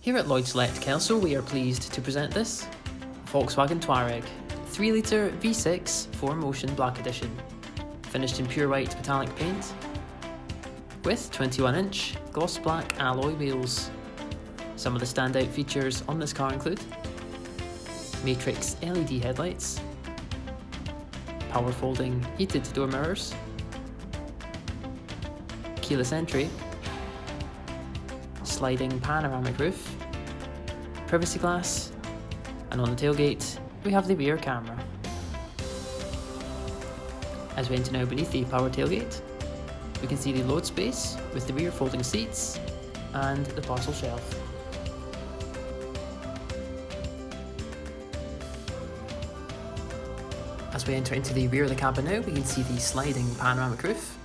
Here at Lloyd Select Kelso, we are pleased to present this Volkswagen Touareg 3-litre V6 4Motion Black Edition, finished in pure white metallic paint, with 21-inch gloss black alloy wheels. Some of the standout features on this car include matrix LED headlights, power folding heated door mirrors, keyless entry, sliding panoramic roof, privacy glass, and on the tailgate we have the rear camera. As we enter now beneath the power tailgate, we can see the load space with the rear folding seats and the parcel shelf. As we enter into the rear of the cabin now, we can see the sliding panoramic roof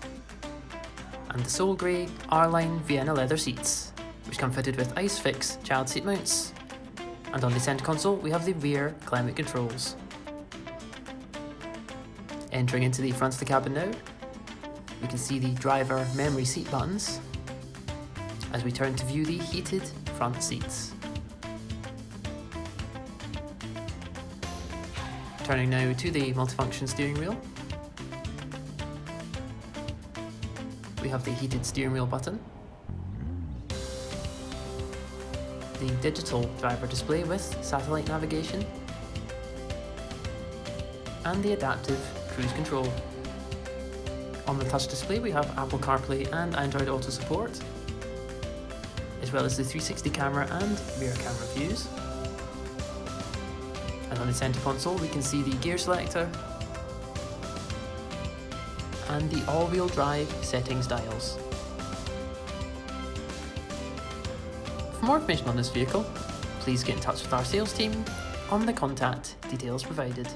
and the Soul Grey R-Line Vienna leather seats, which come fitted with ICE-FIX child seat mounts. And on the centre console we have the rear climate controls. Entering into the front of the cabin now, we can see the driver memory seat buttons as we turn to view the heated front seats. Turning now to the multifunction steering wheel, we have the heated steering wheel button, the digital driver display with satellite navigation, and the adaptive cruise control. On the touch display we have Apple CarPlay and Android Auto support, as well as the 360 camera and rear camera views. And on the centre console we can see the gear selector and the all-wheel drive settings dials. For more information on this vehicle, please get in touch with our sales team on the contact details provided.